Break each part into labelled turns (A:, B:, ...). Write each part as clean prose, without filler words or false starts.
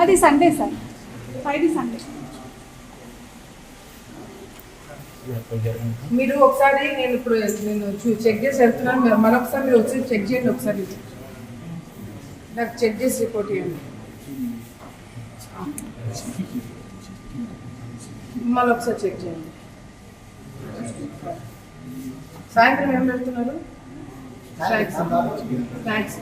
A: అది Sunday sir, Friday Sunday.
B: మీరు ఒకసారి నేను చెక్ చేసి వెళ్తున్నాను, మీరు మరొకసారి మీరు వచ్చి చెక్ చేయండి, ఒకసారి నాకు చెక్ చేసి రిపోర్ట్ చేయండి. మళ్ళీ ఒకసారి చెక్ చేయండి. సాయంత్రం ఏం వెళ్తున్నారు? స్నాక్స్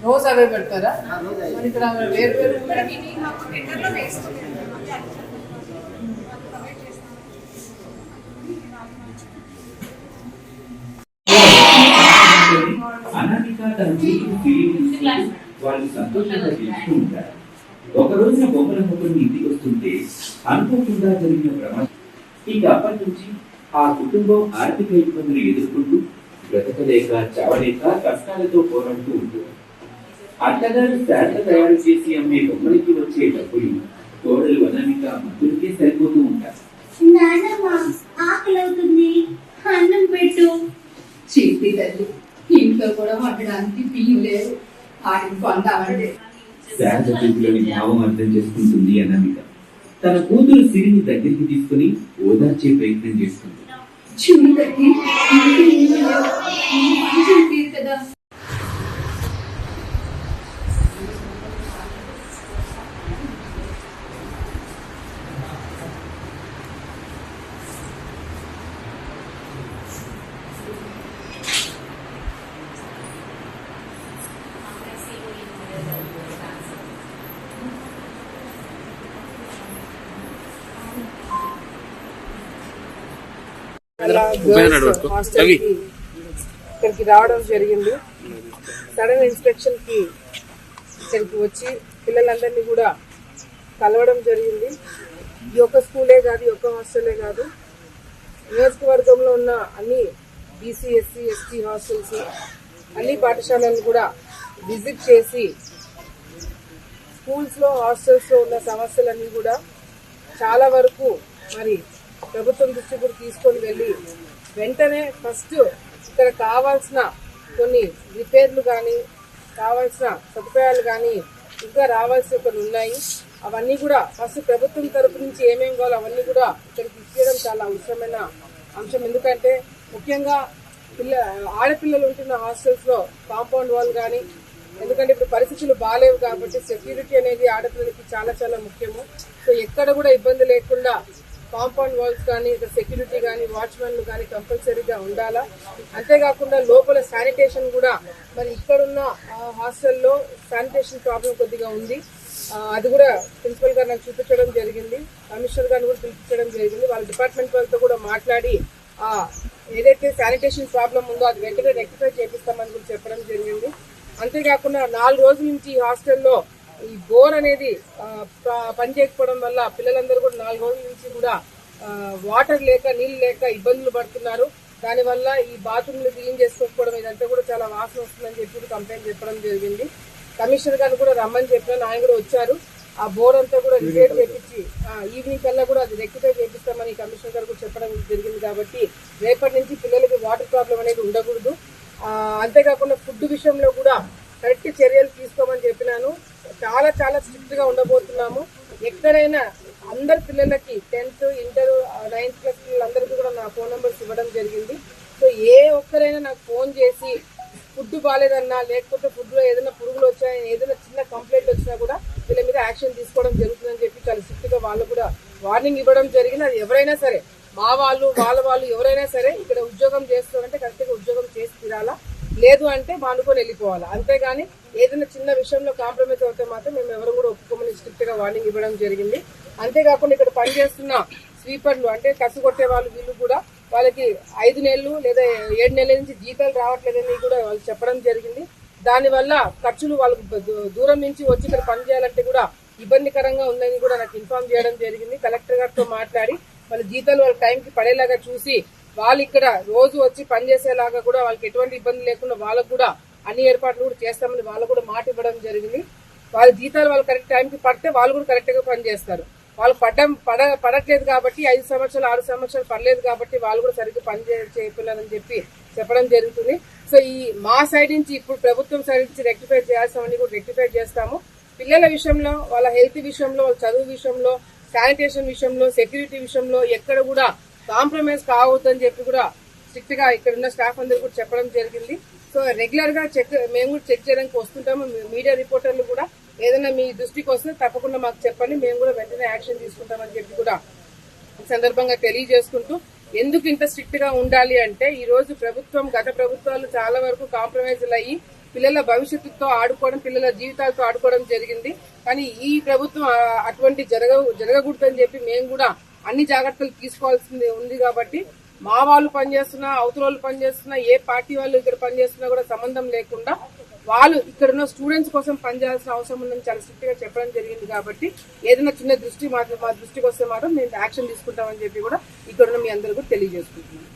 B: రోజు అవే పెడతారా? మరి ఇక్కడ వేరు వేరు
C: అనామిక తన వాళ్ళు సంతోషంగా తెలుస్తూ ఉంటారు. ఒక రోజున బొమ్మల ముగ్గురిని ఇంటికి వస్తుంటే అనుకోకుండా జరిగిన ప్రమాదం. ఇక అప్పటి నుంచి ఆ కుటుంబం ఆర్థిక ఇబ్బందులు ఎదుర్కొంటూ బ్రతకలేక చావలేక కష్టాలతో పోరాడుతూ ఉంటుంది. అత్తగారు శాంత తయారు చేసి అమ్మే బొమ్మలకి వచ్చే డబ్బులు కోడలు అనామిక ముగ్గురికే సరిపోతూ ఉంటారు.
D: ఆకలి అవుతుంది, అన్నం పెట్టు. చెప్పి తల్లి, ఇంట్లో కూడా వండడానికి బియ్యం లేదు, ఆడికి కొందామంటే.
C: శాంత చూపులోని భావం అర్థం చేసుకుంటుంది అనామిక. తన కూతురు సిరిని దగ్గరికి తీసుకుని ఓదార్చే ప్రయత్నం చేస్తుంది.
D: చూడు తల్లి, కదా.
B: ఇక్కడికి రావడం జరిగింది. సడన్ ఇన్స్పెక్షన్ కి ఇక్కడికి వచ్చి పిల్లలందరినీ కూడా కలవడం జరిగింది. ఈ ఒక్క స్కూలే కాదు, ఈ ఒక్క హాస్టలే కాదు, నియోజకవర్గంలో ఉన్న అన్ని బీసీ, ఎస్సీ, ఎస్టీ హాస్టల్స్, అన్ని పాఠశాలలను కూడా విజిట్ చేసి స్కూల్స్లో, హాస్టల్స్లో ఉన్న సమస్యలన్నీ కూడా చాలా వరకు మరి ప్రభుత్వం దృష్టి కూడా తీసుకొని వెళ్ళి వెంటనే ఫస్ట్ ఇక్కడ కావాల్సిన కొన్ని రిపేర్లు కానీ, కావాల్సిన సదుపాయాలు కానీ ఇంకా రావాల్సిన కొన్ని ఉన్నాయి. అవన్నీ కూడా ఫస్ట్ ప్రభుత్వం తరపు నుంచి ఏమేమి కావాలో అవన్నీ కూడా ఇక్కడికి ఇచ్చేయడం చాలా అవసరమైన అంశం. ఎందుకంటే ముఖ్యంగా ఆడపిల్లలు ఉంటున్న హాస్టల్స్లో కాంపౌండ్ వాల్ కానీ, ఎందుకంటే ఇప్పుడు పరిస్థితులు బాగాలేవు కాబట్టి సెక్యూరిటీ అనేది ఆడపిల్లలకి చాలా చాలా ముఖ్యము. సో ఎక్కడ కూడా ఇబ్బంది లేకుండా కాంపౌండ్ వాల్స్ కానీ, ఇక్కడ సెక్యూరిటీ కానీ, వాచ్మెన్లు కానీ కంపల్సరీగా ఉండాలా. అంతేకాకుండా లోపల శానిటేషన్ కూడా, మరి ఇక్కడున్న హాస్టల్లో శానిటేషన్ ప్రాబ్లం కొద్దిగా ఉంది. అది కూడా ప్రిన్సిపల్ గారు నాకు చూపించడం జరిగింది, కమిషనర్ గారిని కూడా పిలిపించడం జరిగింది. వాళ్ళ డిపార్ట్మెంట్ వాళ్ళతో కూడా మాట్లాడి ఏదైతే శానిటేషన్ ప్రాబ్లం ఉందో అది వెంటనే రెక్టిఫై చేపిస్తామని కూడా చెప్పడం జరిగింది. అంతేకాకుండా 4 రోజుల నుంచి ఈ హాస్టల్లో ఈ బోర్ అనేది పనిచేయకపోవడం వల్ల పిల్లలందరూ కూడా 4 రోజుల నుంచి కూడా వాటర్ లేక, నీళ్లు లేక ఇబ్బందులు పడుతున్నారు. దానివల్ల ఈ బాత్రూమ్లు క్లీన్ చేసుకోకపోవడం ఇదంతా కూడా చాలా వాసన వస్తుందని చెప్పి కంప్లైంట్ చెప్పడం జరిగింది. కమిషనర్ గారిని కూడా రమ్మని చెప్పిన ఆయన కూడా వచ్చారు. ఆ బోర్ అంతా కూడా రిపేర్ చేపించి ఈవినింగ్ కల్లా కూడా అది రెక్టిఫై చేపిస్తామని కమిషనర్ గారు కూడా చెప్పడం జరిగింది. కాబట్టి రేపటి నుంచి పిల్లలకి వాటర్ ప్రాబ్లం అనేది ఉండకూడదు. అంతేకాకుండా ఫుడ్ విషయంలో కూడా కరెక్ట్ చర్యలు తీసుకోమని చెప్పినాను. చాలా చాలా స్ట్రిక్ట్ గా ఉండబోతున్నాము. ఎక్కడైనా అందరు పిల్లలకి 10th, ఇంటర్, 9th క్లాస్ పిల్లలందరికీ కూడా నా ఫోన్ నెంబర్స్ ఇవ్వడం జరిగింది. సో ఏ ఒక్కరైనా నాకు ఫోన్ చేసి ఫుడ్ బాగాలేదన్నా, లేకపోతే ఫుడ్ లో ఏదైనా పురుగులు వచ్చాయని, ఏదైనా చిన్న కంప్లైంట్ వచ్చినా కూడా వీళ్ళ మీద యాక్షన్ తీసుకోవడం జరుగుతుందని చెప్పి చాలా స్ట్రిక్ట్ గా వాళ్ళు కూడా వార్నింగ్ ఇవ్వడం జరిగింది. అది ఎవరైనా సరే, మా వాళ్ళు, వాళ్ళ వాళ్ళు ఎవరైనా సరే ఇక్కడ ఉద్యోగం చేస్తారంటే కరెక్ట్ గా ఉద్యోగం చేసి తీరాలా, లేదు అంటే మానుకొని వెళ్ళిపోవాలి. అంతేగాని ఏదైనా చిన్న విషయంలో కాంప్రమైజ్ అవుతే మాత్రం మేము ఎవరు కూడా ఒప్పుకోమని స్ట్రిక్ట్ గా వార్నింగ్ ఇవ్వడం జరిగింది. అంతేకాకుండా ఇక్కడ పనిచేస్తున్న స్వీపర్లు అంటే కసు కొట్టే వాళ్ళు, వీళ్ళు కూడా వాళ్ళకి 5 నెలలు లేదా 7 నెలల నుంచి జీతాలు రావట్లేదని కూడా వాళ్ళు చెప్పడం జరిగింది. దానివల్ల ఖర్చులు వాళ్ళకు దూరం నుంచి వచ్చి ఇక్కడ పనిచేయాలంటే కూడా ఇబ్బందికరంగా ఉందని కూడా నాకు ఇన్ఫార్మ్ చేయడం జరిగింది. కలెక్టర్ గారితో మాట్లాడి వాళ్ళ జీతాలు వాళ్ళ టైంకి పడేలాగా చూసి వాళ్ళు ఇక్కడ రోజు వచ్చి పనిచేసేలాగా కూడా వాళ్ళకి ఎటువంటి ఇబ్బంది లేకుండా వాళ్ళకు కూడా అన్ని ఏర్పాట్లు కూడా చేస్తామని వాళ్ళు కూడా మాట ఇవ్వడం జరిగింది. వాళ్ళ జీతాలు వాళ్ళు కరెక్ట్ టైంకి పడితే వాళ్ళు కూడా కరెక్ట్ గా పనిచేస్తారు. వాళ్ళు పడట్లేదు కాబట్టి 5 సంవత్సరాలు 6 సంవత్సరాలు పడలేదు కాబట్టి వాళ్ళు కూడా సరిగ్గా పని చేయలేదని చెప్పి చెప్పడం జరుగుతుంది. సో ఈ మా సైడ్ నుంచి ఇప్పుడు ప్రభుత్వం సైడ్ నుంచి రెక్టిఫై చేయాల్సినవన్నీ కూడా రెక్టిఫై చేస్తాము. పిల్లల విషయంలో, వాళ్ళ హెల్త్ విషయంలో, వాళ్ళ చదువు విషయంలో, శానిటేషన్ విషయంలో, సెక్యూరిటీ విషయంలో ఎక్కడ కూడా కాంప్రమైజ్ కావద్దని చెప్పి కూడా స్ట్రిక్ట్ గా ఇక్కడ ఉన్న స్టాఫ్ అందరూ కూడా చెప్పడం జరిగింది. సో రెగ్యులర్ గా మేము కూడా చెక్ చేయడానికి వస్తుంటాము. మీడియా రిపోర్టర్లు కూడా ఏదైనా మీ దృష్టికి వస్తే తప్పకుండా మాకు చెప్పండి, మేము కూడా వెంటనే యాక్షన్ తీసుకుంటామని చెప్పి కూడా ఈ సందర్భంగా తెలియజేసుకుంటూ, ఎందుకు ఇంత స్ట్రిక్ట్ గా ఉండాలి అంటే ఈ రోజు ప్రభుత్వం, గత ప్రభుత్వాలు చాలా వరకు కాంప్రమైజ్లు అయ్యి పిల్లల భవిష్యత్తుతో ఆడుకోవడం, పిల్లల జీవితాలతో ఆడుకోవడం జరిగింది. కానీ ఈ ప్రభుత్వం అటువంటి జరగకూడదని చెప్పి మేము కూడా అన్ని జాగ్రత్తలు తీసుకోవాల్సింది ఉంది. కాబట్టి మా వాళ్ళు పనిచేస్తున్నా, అవతల వాళ్ళు పనిచేస్తున్నా, ఏ పార్టీ వాళ్ళు ఇక్కడ పనిచేస్తున్నా కూడా సంబంధం లేకుండా వాళ్ళు ఇక్కడ ఉన్న స్టూడెంట్స్ కోసం పనిచేయాల్సిన అవసరం ఉందని చాలా స్ట్రిక్ట్ గా చెప్పడం జరిగింది. కాబట్టి ఏదైనా చిన్న మా దృష్టికి వస్తే మాత్రం మేము యాక్షన్ తీసుకుంటామని చెప్పి కూడా ఇక్కడ ఉన్న మీ అందరూ కూడా తెలియజేసుకుంటున్నాం.